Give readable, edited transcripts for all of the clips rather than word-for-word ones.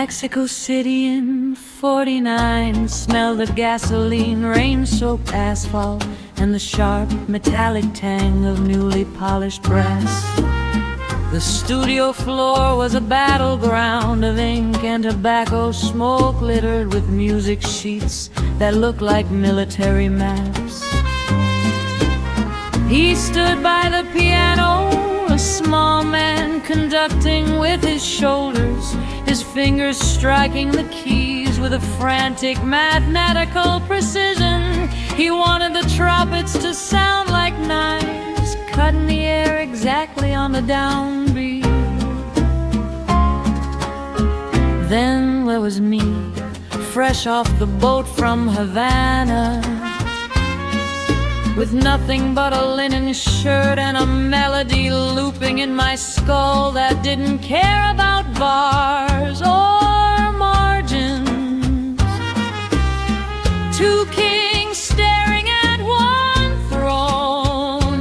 Mexico City in '49 smelled of gasoline, rain-soaked asphalt, and the sharp metallic tang of newly polished brass. The studio floor was a battleground of ink and tobacco smoke, littered with music sheets that looked like military maps. He stood by the piano, a small man conducting with his shoulders, his fingers striking the keys with a frantic mathematical precision. He wanted the trumpets to sound like knives, cutting the air exactly on the downbeat. Then there was me, fresh off the boat from Havana, with nothing but a linen shirt and a melody looping in my skull that didn't care about bars or margins. Two kings staring at one throne,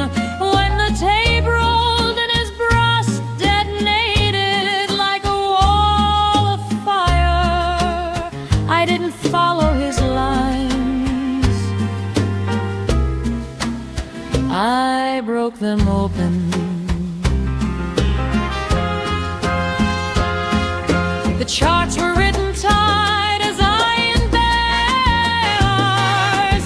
when the tape rolled and his brass detonated like a wall of fire. I didn't follow his lines, I broke them open. The charts were written tight as iron bars,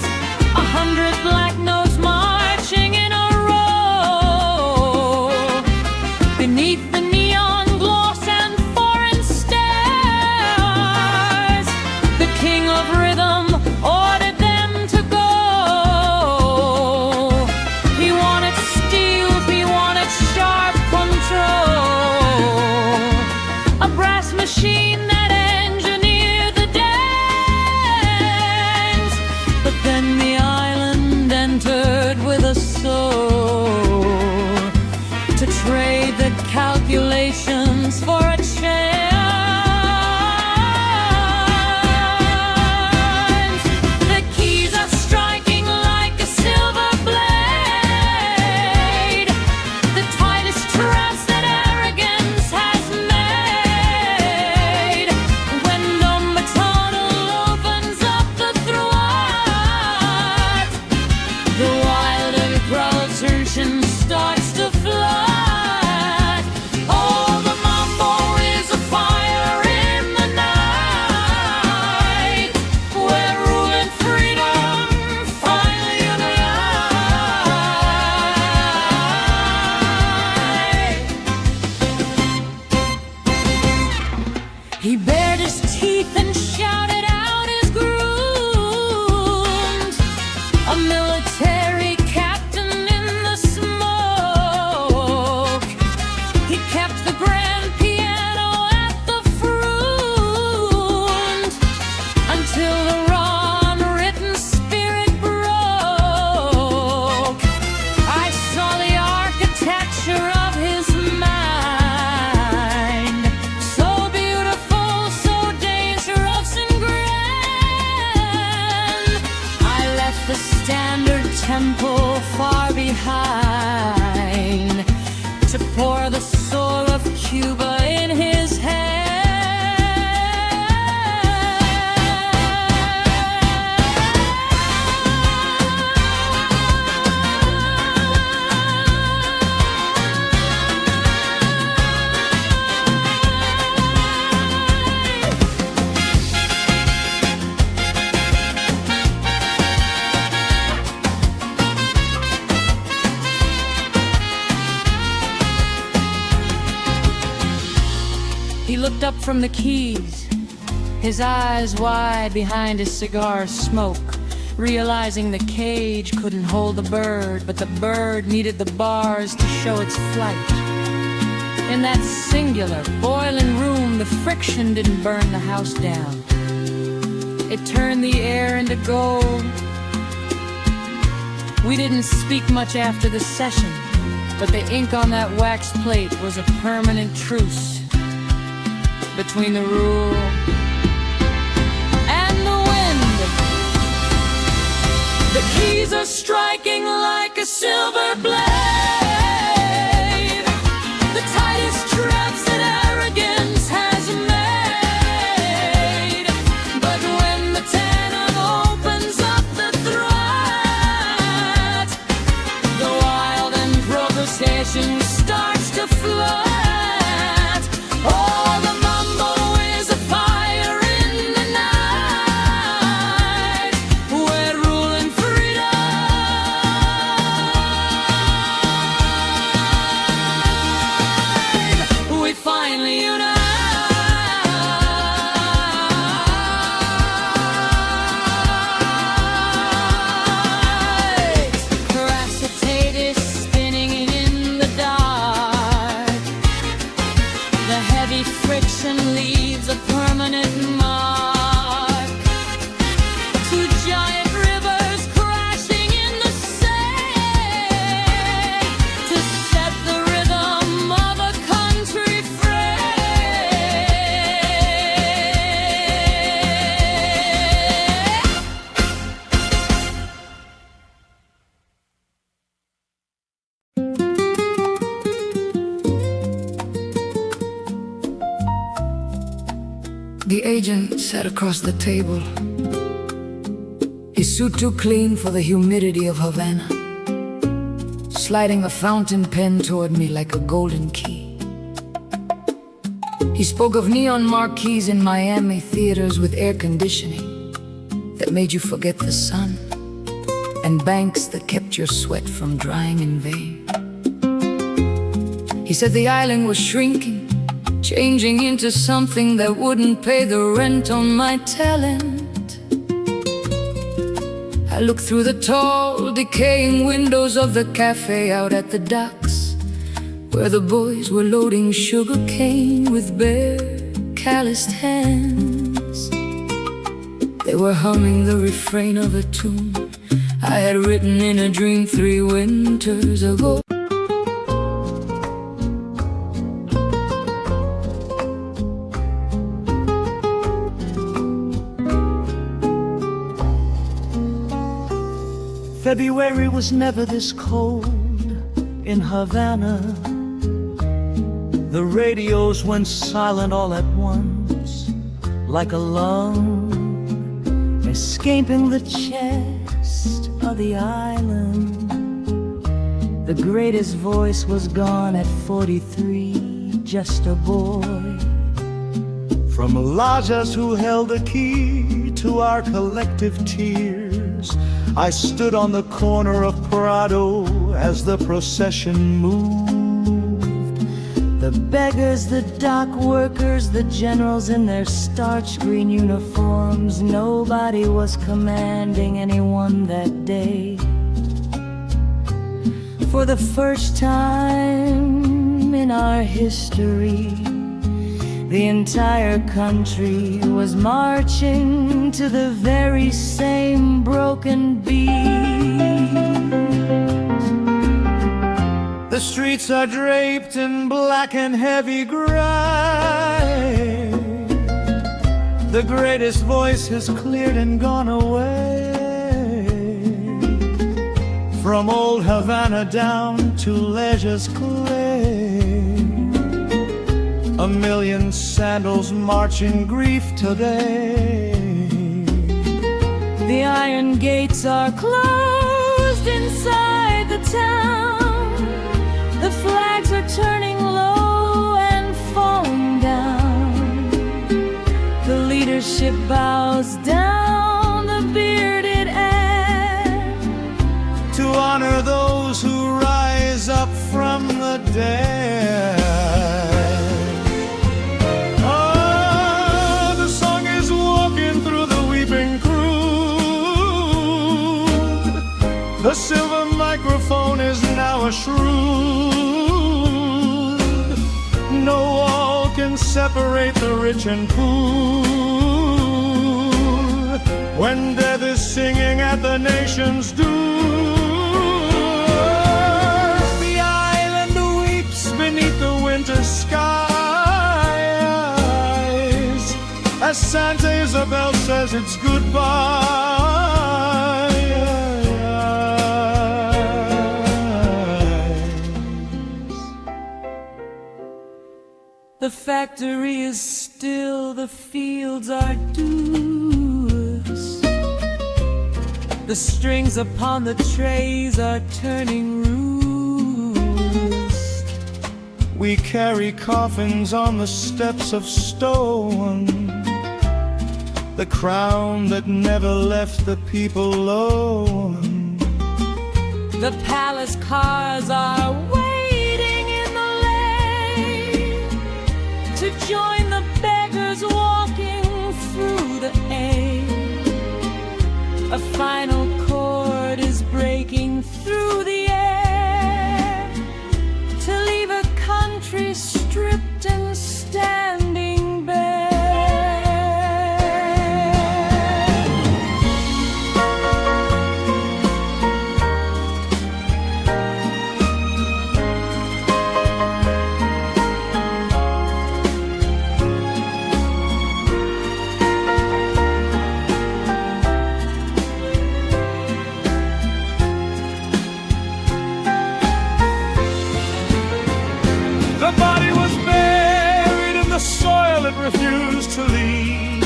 100 black notes marching in a row, beneath the neon gloss and foreign stars. The king of rhythm ordered them to go. He wanted steel, he wanted sharp control, a brass machine that engineered the dance. But then the island entered with a soul, to trade the calculations for a chance. The keys are striking like a silver blade, the tightest traps that arrogance has made. When number tunnel opens up the throat, the wild impulsion starts to flood. Oh, the mambo is a fire in the night, where rule and freedom finally unite. He bared his teeth and shouted out his grooms, a military captain in the smoke. He kept the grand piano at the front until the raw unwritten spirit broke. I saw the architecture of his mind, so beautiful, so dangerous and grand. I left the standard temple far behind, to pour the soul of Cuba in his hand. He looked up from the keys, his eyes wide behind his cigar smoke, realizing the cage couldn't hold the bird, but the bird needed the bars to show its flight. In that singular, boiling room, the friction didn't burn the house down. It turned the air into gold. We didn't speak much after the session, but the ink on that wax plate was a permanent truce between the rule and the wind. The keys are striking like a silver blade, the tightest traps that arrogance has made. nation starts to flood. Oh, the mambo is a fire in the night. We're ruling freedom. We finally unite. Friction leaves a permanent mark. Two giant rivers crashing in the sand to set the rhythm of a country free. The agent sat across the table, his suit too clean for the humidity of Havana, sliding a fountain pen toward me like a golden key. He spoke of neon marquees in Miami theaters with air conditioning that made you forget the sun, and banks that kept your sweat from drying in vain. He said the island was shrinking, changing into something that wouldn't pay the rent on my talent. I looked through the tall, decaying windows of the cafe out at the docks, where the boys were loading sugar cane with bare, calloused hands. They were humming the refrain of a tune I had written in a dream 3 winters ago. February was never this cold in Havana. The radios went silent all at once, like a lung escaping the chest of the island. The greatest voice was gone at 43, just a boy. From Lajas who held the key to our collective tears, I stood on the corner of Prado as the procession moved. The beggars, the dock workers, the generals in their starch green uniforms. Nobody was commanding anyone that day. For the first time in our history, the entire country was marching to the very same broken beat. The streets are draped in black and heavy gray. The greatest voice has cleared and gone away. From old Havana down to Leisure's clay, a million sandals march in grief today. The iron gates are closed inside the town. The flags are turning low and falling down. The leadership bows down the bearded air to honor those who rise up from the dead. The silver microphone is now a shroud. No wall can separate the rich and poor. When death is singing at the nation's door, the island weeps beneath the winter skies as Santa Isabel says it's goodbye. The factory is still, the fields are dewless. The strings upon the trays are turning ruthless. We carry coffins on the steps of stone, the crown that never left the people alone. The palace cars are waiting in the lane to join the beggars walking through the air. A final chord is breaking through the air to leave a country stripped and standing bare. The body was buried in the soil it refused to leave.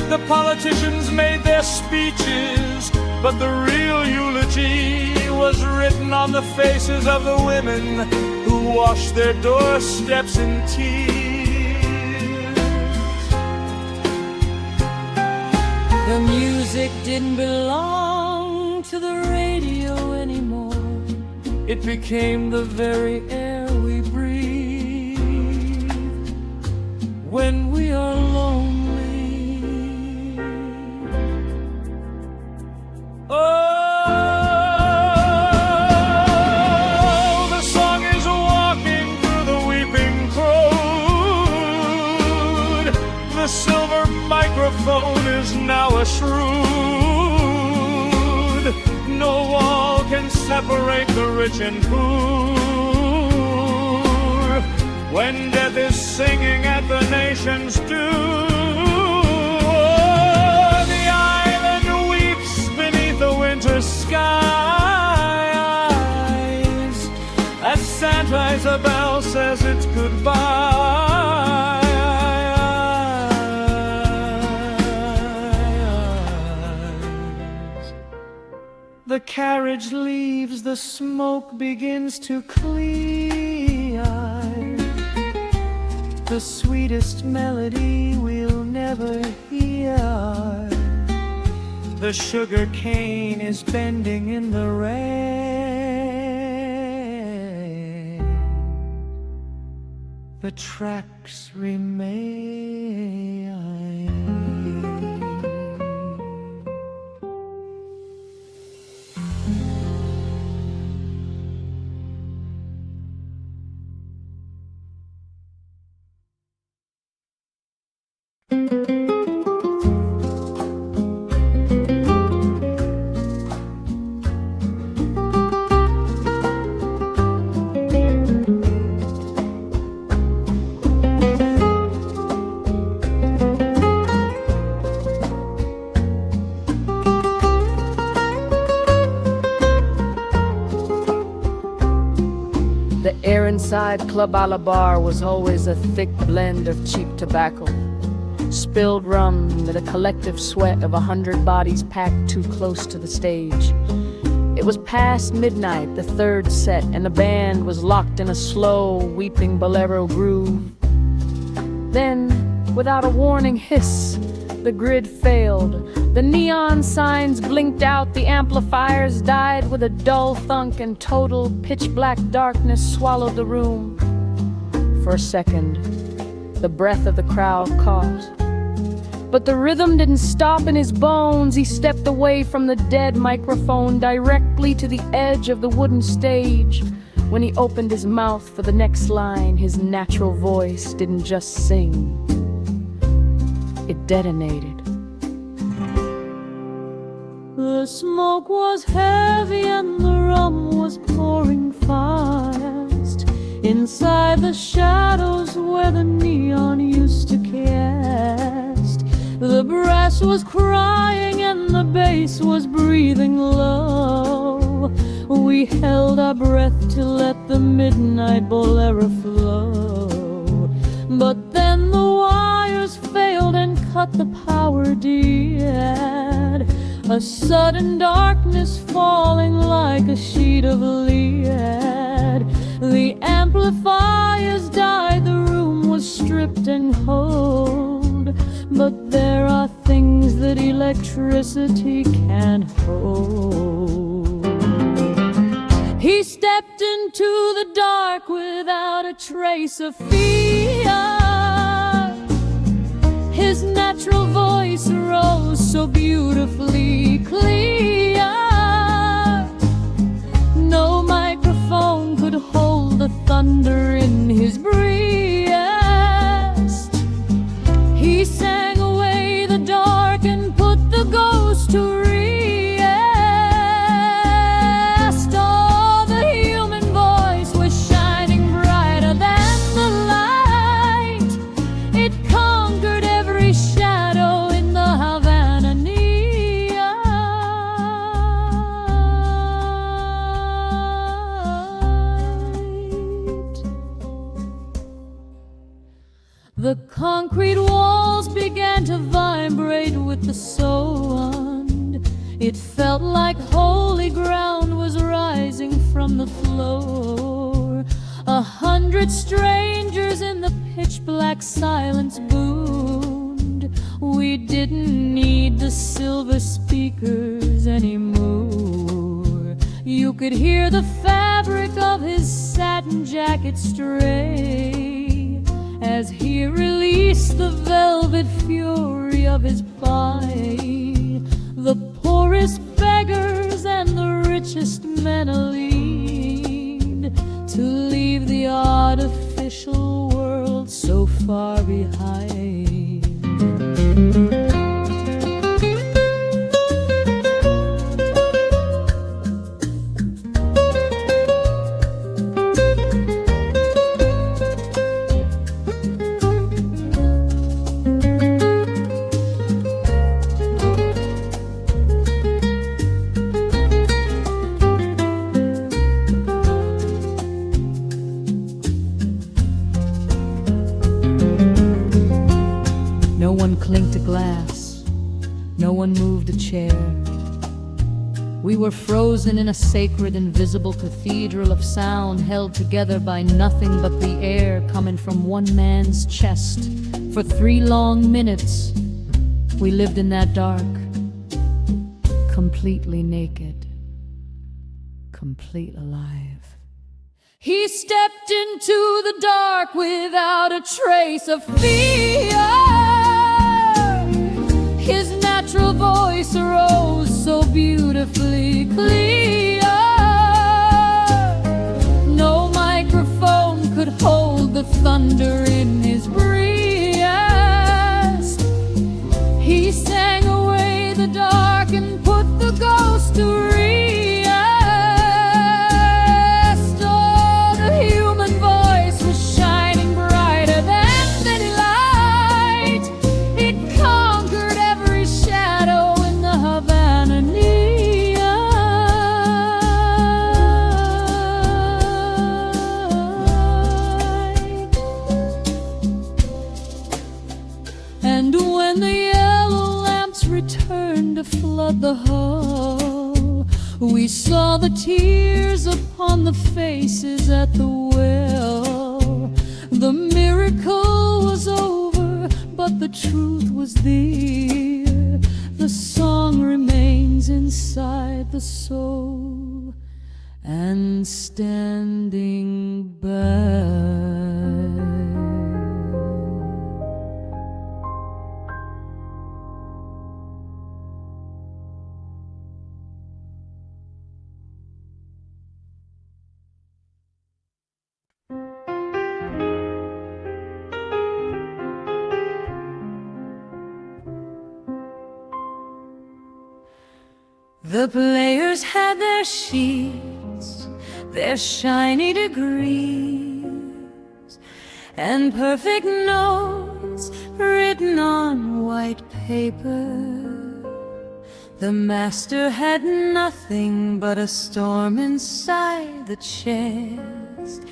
The politicians made their speeches, but the real eulogy was written on the faces of the women who washed their doorsteps in tears. The music didn't belong to the radio anymore. It became the very air we breathe when we are lonely. Oh, the song is walking through the weeping crowd. The silver microphone is now a shroud. No wall can separate the rich and poor when death is singing at the nation's door. The island weeps beneath the winter skies as Santa Isabel says it's goodbye. The carriage leaves, the smoke begins to clear. The sweetest melody we'll never hear. The sugar cane is bending in the rain. The tracks remain. The air inside Club a la Bar was always a thick blend of cheap tobacco, spilled rum, and a collective sweat of 100 bodies packed too close to the stage. It was past midnight, the third set, and the band was locked in a slow, weeping bolero groove. Then, without a warning hiss, the grid failed. The neon signs blinked out, the amplifiers died with a dull thunk, and total pitch-black darkness swallowed the room. For a second, the breath of the crowd caught. But the rhythm didn't stop in his bones. He stepped away from the dead microphone directly to the edge of the wooden stage. When he opened his mouth for the next line, his natural voice didn't just sing. It detonated. The smoke was heavy and the rum was pouring fast inside the shadows where the neon used to cast. The brass was crying and the bass was breathing low. We held our breath to let the midnight bolero flow. But then the wires failed and cut the power dead. A sudden darkness falling like a sheet of lead. The amplifiers died, the room was stripped and cold. But there are things that electricity can't hold. He stepped into the dark without a trace of fear. His natural voice rose so beautifully clear. No microphone could hold the thunder in his breast. He sang away the dark and put the ghost to rest. Oh, the human voice was shining brighter than the light. It conquered every shadow in the Havana night. The concrete walls began to vibrate with the sound. It felt like holy ground was rising from the floor. 100 strangers in the pitch-black silence boomed. We didn't need the silver speakers anymore. You could hear the fabric of his satin jacket stray as he released the velvet fury of his pie. The poorest beggars and the richest men lead to leave the artificial world so far behind. No one clinked a glass, no one moved a chair. We were frozen in a sacred, invisible cathedral of sound, held together by nothing but the air coming from one man's chest. For 3 long minutes, we lived in that dark, completely naked, complete alive. He stepped into the dark without a trace of fear. His natural voice rose so beautifully clear. No microphone could hold the thunder in his breast. He sang away the dark and put the ghost to rest. Oh, the human voice was shining brighter than any light. It conquered every shadow in the Havana night. And when the yellow lamps returned to flood the hall, we saw the tears upon the faces at the well. The miracle was over, but the truth was there. The song remains inside the soul and standing by. The players had their sheets, their shiny degrees, and perfect notes written on white paper. The master had nothing but a storm inside the chest.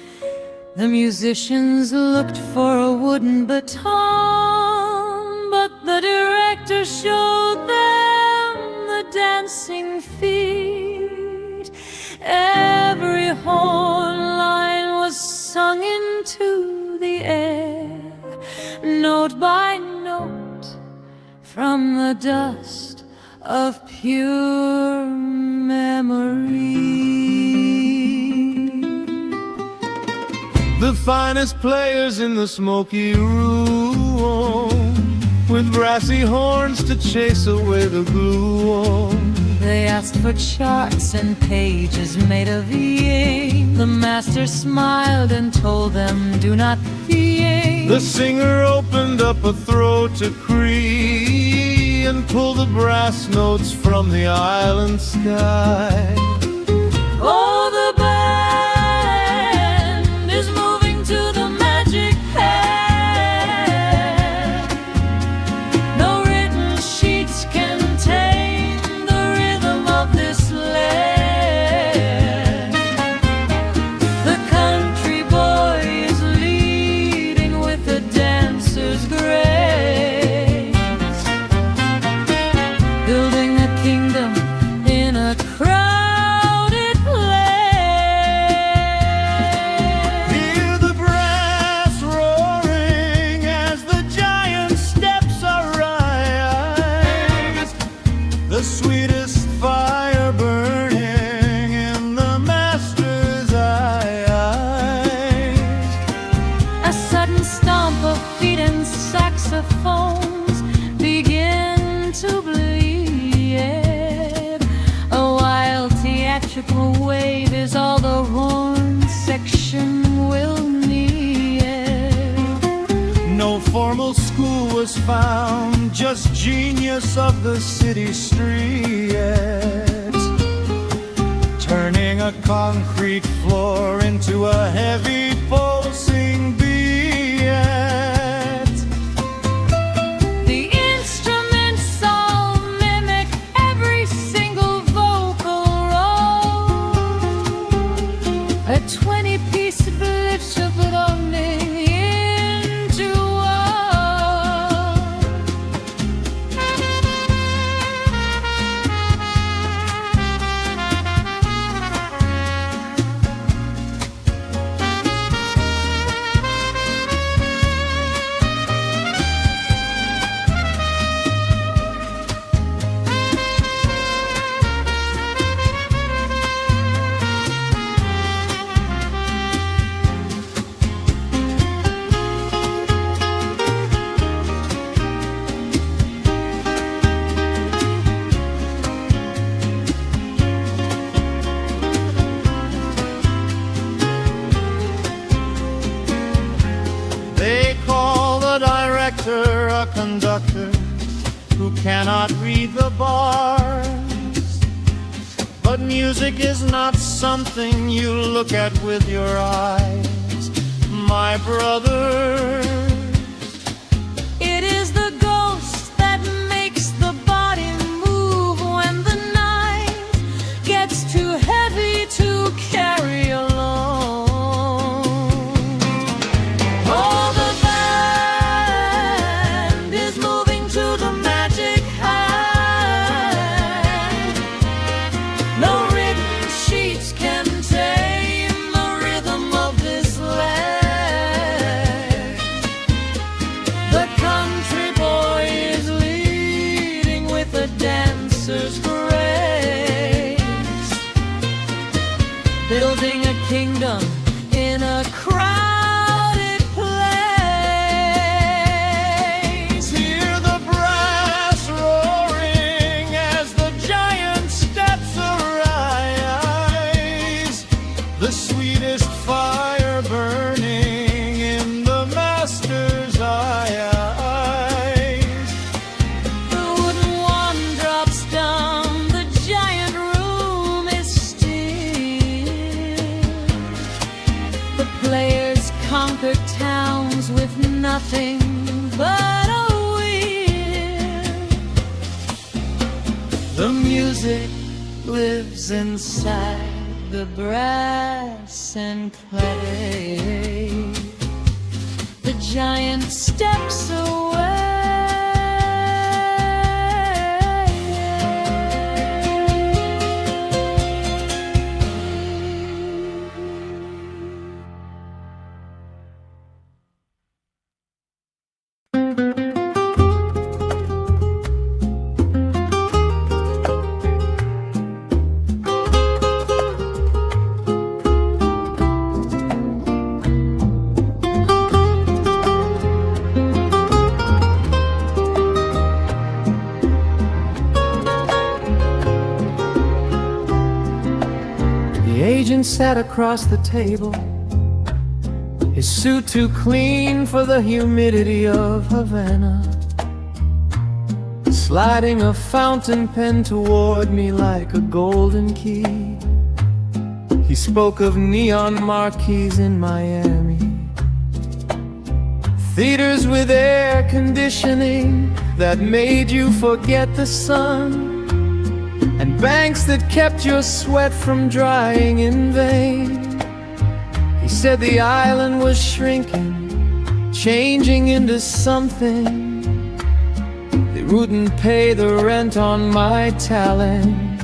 The musicians looked for a wooden baton, but the director showed them the dancing feet. Every horn line was into the air, note by note, from the dust of pure memory. The finest players in the smoky room, with brassy horns to chase away the gloom. They asked for charts and pages made of yin. The master smiled and told them, do not fear. The singer opened up a throat to Cree and pulled the brass notes from the island sky. Oh, the band is moving to the magic hand. No written sheets can tame the rhythm of this land. The country boy is leading with a dancer's grace, building a kingdom in a crowded place. Hear the brass roaring as the giant steps arise. The sweetest fire burning in the master's eyes. A sudden stomp of feet and saxophones begin to bleed. A wild theatrical wave is all the horn section will need. No formal school was found, just genius of the city streets, turning a concrete floor into a heavy pulsing beat. The instruments all mimic every single vocal roll. A 20-piece belonging into one. They call the director a conductor who cannot read the bars. But music is not something you look at with your eyes, my brother. It is the ghost that makes the body move when the night gets too heavy to carry alone. Oh, the band is moving to the magic hand. No written sheets can tame the rhythm of this land. The country boy is leading with a dancer's grace, building a kingdom in a crowded place. Hear the brass roaring as the giant steps arise. The sweetest fire burning in the master's eyes. The wooden wand drops down, the giant room is still. The players conquer towns with nothing but a will. The music lives inside the brass and clay. The giant steps away. The agent sat across the table, his suit too clean for the humidity of Havana, sliding a fountain pen toward me like a golden key. He spoke of neon marquees in Miami, theaters with air conditioning that made you forget the sun, and banks that kept your sweat from drying in vain. He said the island was shrinking, changing into something. They wouldn't pay the rent on my talent.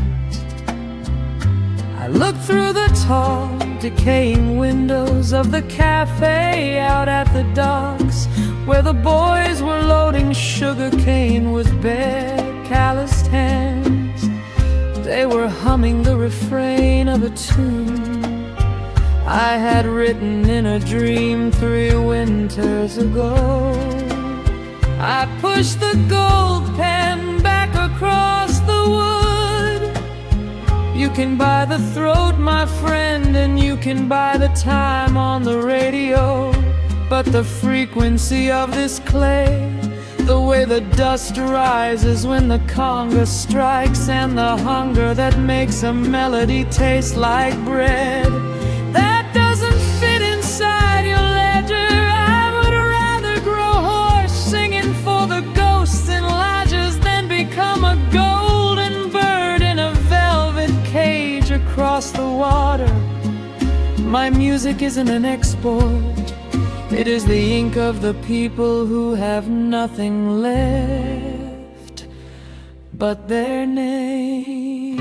I looked through the tall, decaying windows of the cafe out at the docks, where the boys were loading sugar cane with bare, calloused hands. They were humming the refrain of a tune I had written in a dream 3 winters ago. I pushed the gold pen back across the wood. You can buy the throat, my friend, and you can buy the time on the radio, but the frequency of this clay, the way the dust rises when the conga strikes, and the hunger that makes a melody taste like bread, that doesn't fit inside your ledger. I would rather grow hoarse singing for the ghosts in lodges than become a golden bird in a velvet cage across the water. My music isn't an export, it is the ink of the people who have nothing left but their name.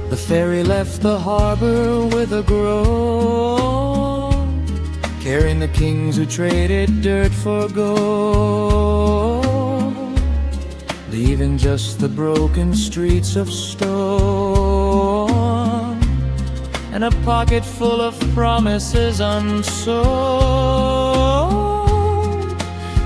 The ferry left the harbor with a groan, carrying the kings who traded dirt for gold, leaving just the broken streets of stone and a pocket full of promises unsold.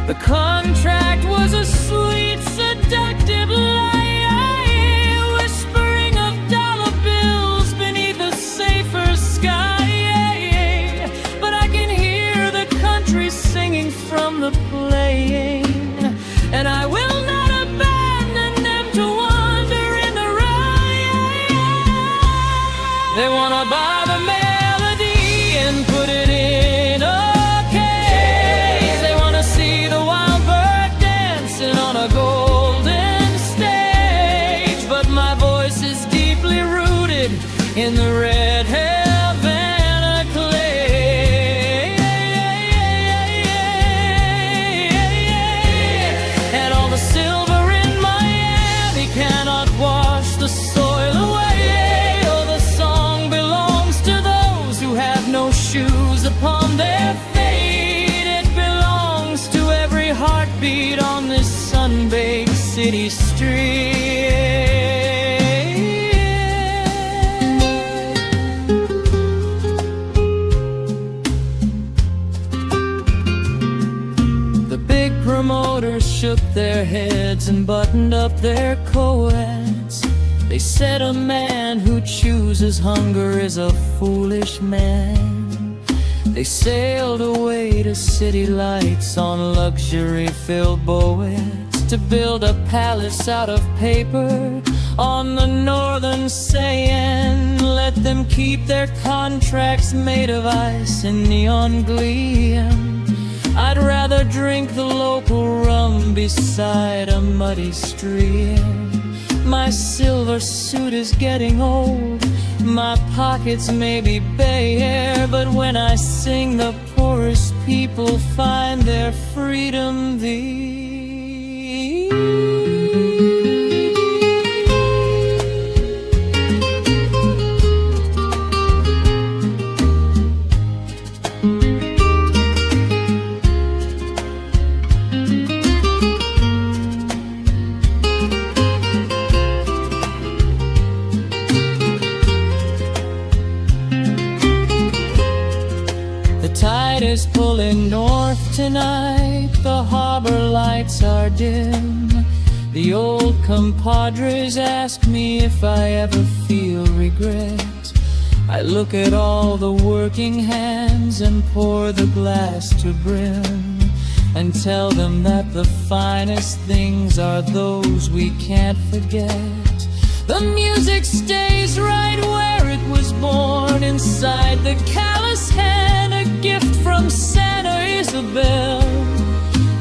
The contract was a sweet, seductive lie, whispering of dollar bills beneath a safer sky. But I can hear the country singing from the playing, and I will not abandon them to wander in the rain. They wanna buy the melody and put it in a case. They wanna see the wild bird dancing on a golden stage, but my voice is deeply rooted in the red Havana clay. And all the silver in Miami cannot wash the soil away. Oh, the song belongs to those who have no shoes upon their feet. It belongs to every heartbeat on this sun-baked city street. The big promoters shook their heads and buttoned up their coats. They said a man who chooses hunger is a foolish man. They sailed away to city lights on luxury-filled boats, to build a palace out of paper on the northern sand. Let them keep their contracts made of ice and neon gleam. I'd rather drink the local rum beside a muddy stream. My silver suit is getting old, my pockets may be bare, but when I sing, the poorest people find their freedom thee. The tide is pulling north tonight, the harbor lights are dim. The old compadres ask me if I ever feel regret. I look at all the working hands and pour the glass to brim, and tell them that the finest things are those we can't forget. The music stays right where it was born, inside the callous hand, a gift from Santa Isabel.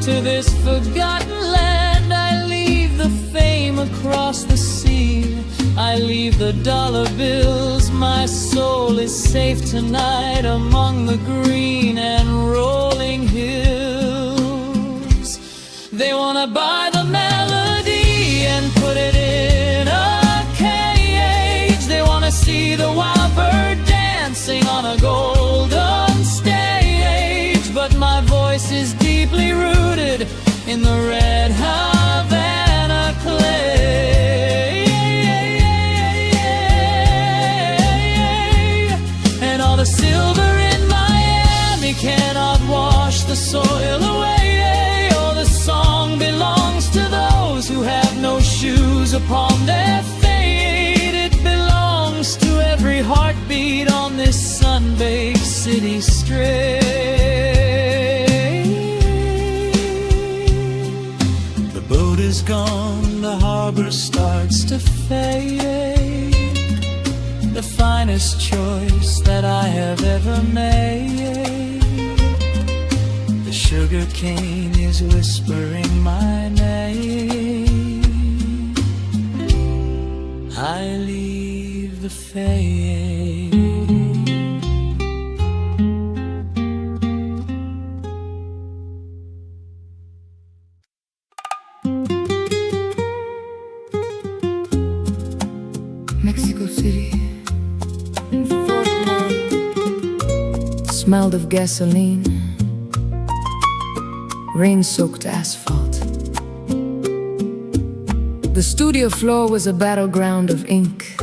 To this forgotten land I leave the fame across the sea. I leave the dollar bills, my soul is safe tonight among the green and rolling hills. They wanna buy the melody and put it in a cage. They wanna see the wild bird dancing on a golden stage. But my voice is deeply rooted in the red Havana clay. And all the silver in Miami cannot wash the soil away. Oh, the song belongs to those who have no shoes upon their fate. It belongs to every heartbeat on this sun-baked city straight. The boat is gone, the harbor starts to fade. The finest choice that I have ever made. The sugar cane is whispering my name. I leave the fade. Mexico City, smelled of gasoline, rain-soaked asphalt. The studio floor was a battleground of ink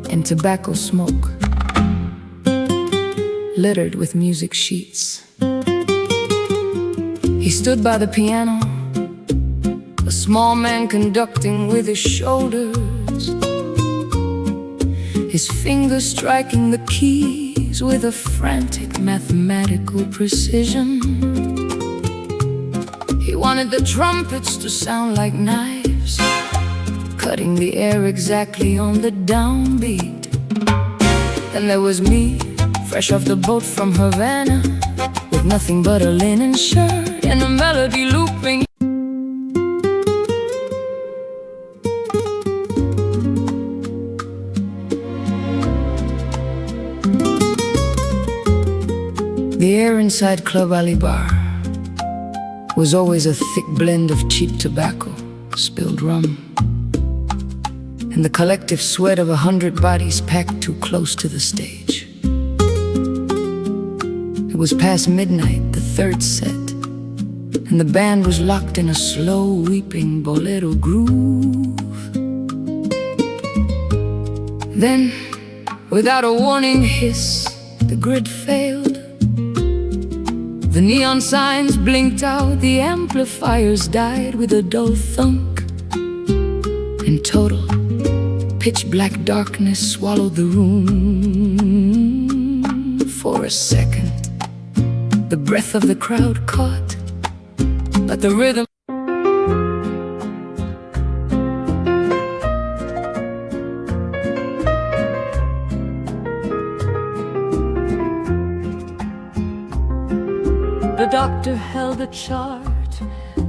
and tobacco smoke, littered with music sheets. He stood by the piano, a small man conducting with his shoulders, his fingers striking the keys with a frantic mathematical precision. He wanted the trumpets to sound like knives, cutting the air exactly on the downbeat. Then there was me, fresh off the boat from Havana, with nothing but a linen shirt and a melody looping. The air inside Club Ali Bar was always a thick blend of cheap tobacco, spilled rum, and the collective sweat of 100 bodies packed too close to the stage. It was past midnight, the third set, and the band was locked in a slow, weeping bolero groove. Then, without a warning hiss, the grid failed. The neon signs blinked out, the amplifiers died with a dull thunk. In total, pitch black darkness swallowed the room. For a second, the breath of the crowd caught, but the rhythm. The doctor held a chart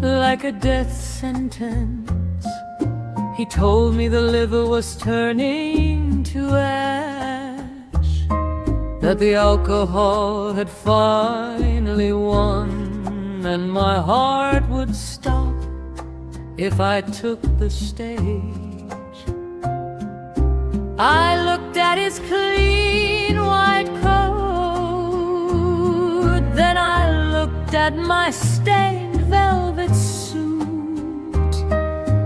like a death sentence. He told me the liver was turning to ash, that the alcohol had finally won, and my heart would stop if I took the stage. I looked at his clean white coat, then I looked at my stained velvet suit.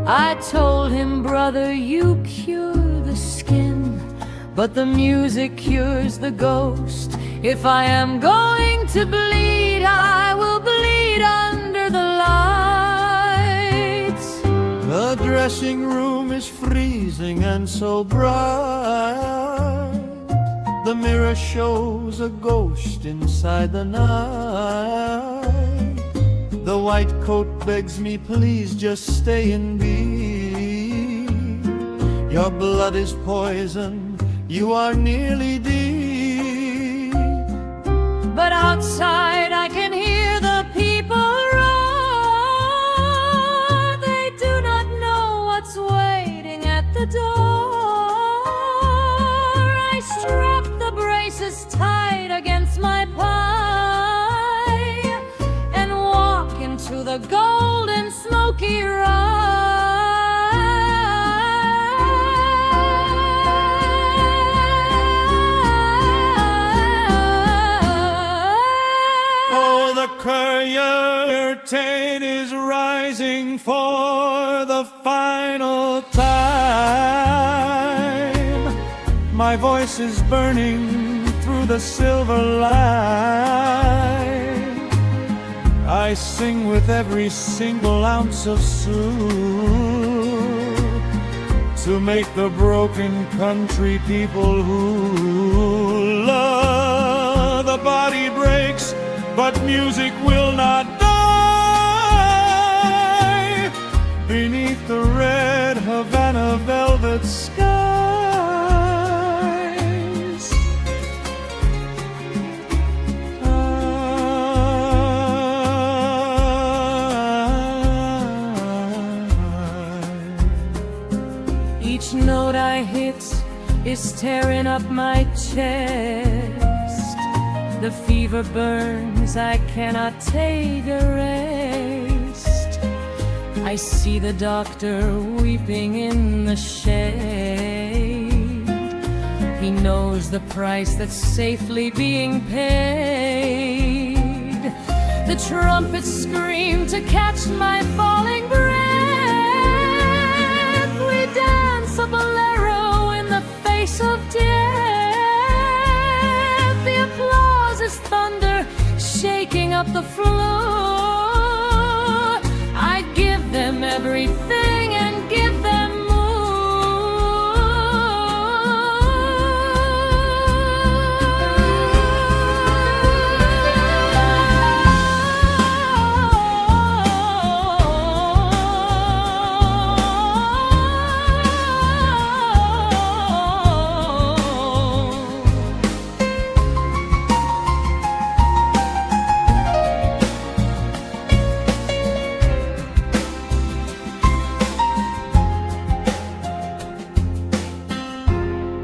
I told him, brother, you cure the skin, but the music cures the ghost. If I am going to bleed, I will bleed under the lights. dressing room is freezing and so bright. The mirror shows a ghost inside the night. The white coat begs me, please just stay and be. Your blood is poison, you are nearly deep. But outside I can hear the people roar. They do not know what's waiting at the door. I strap the braces tight against my pie and walk into the golden smoky ride. Curtain is rising for the final time. My voice is burning through the silver light. I sing with every single ounce of soul to make the broken country people who love. The body breaks, but music will not die. Beneath the red Havana velvet skies, each note I hit is tearing up my chest. The fever burns, I cannot take a rest. I see the doctor weeping in the shade. He knows the price that's safely being paid. The trumpets scream to catch my falling breath. We dance a bolero in the face of death. Thunder shaking up the floor. I give them everything and give them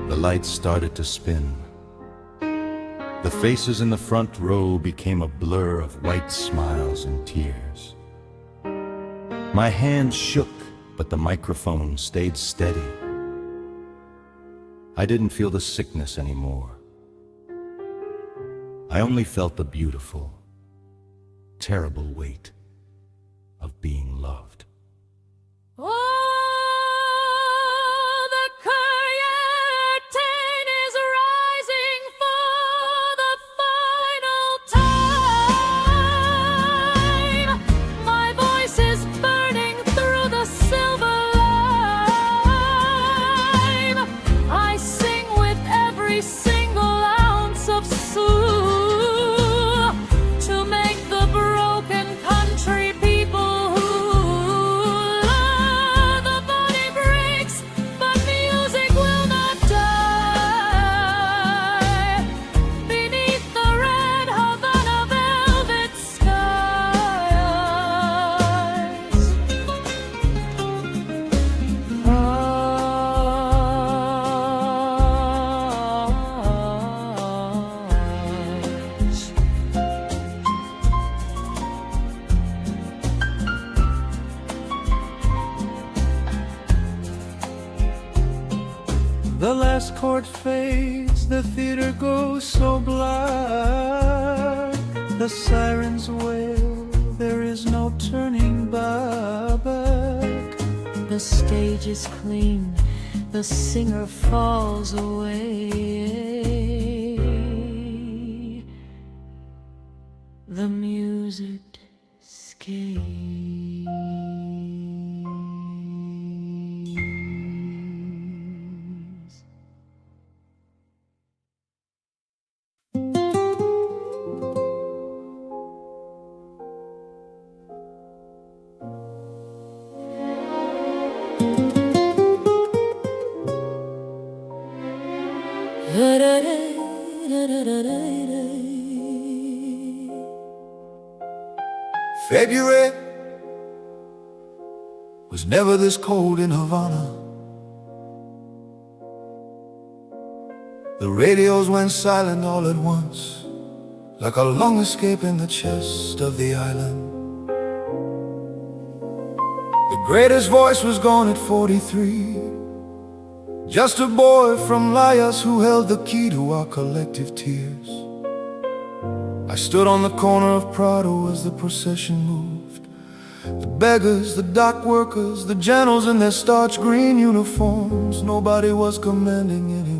The lights started to spin. The faces in the front row became a blur of white smiles and tears. My hands shook, but the microphone stayed steady. I didn't feel the sickness anymore. I only felt the beautiful, terrible weight of being loved. The last chord fades, the theater goes so black. The sirens wail, there is no turning back. The stage is clean, the singer falls away. The music scares. February was never this cold in Havana. The radios went silent all at once, like a long escape in the chest of the island. The greatest voice was gone at 43, just a boy from Layas who held the key to our collective tears. I stood on the corner of Prado as the procession moved. The beggars, the dock workers, the generals in their starch green uniforms. Nobody was commanding anymore.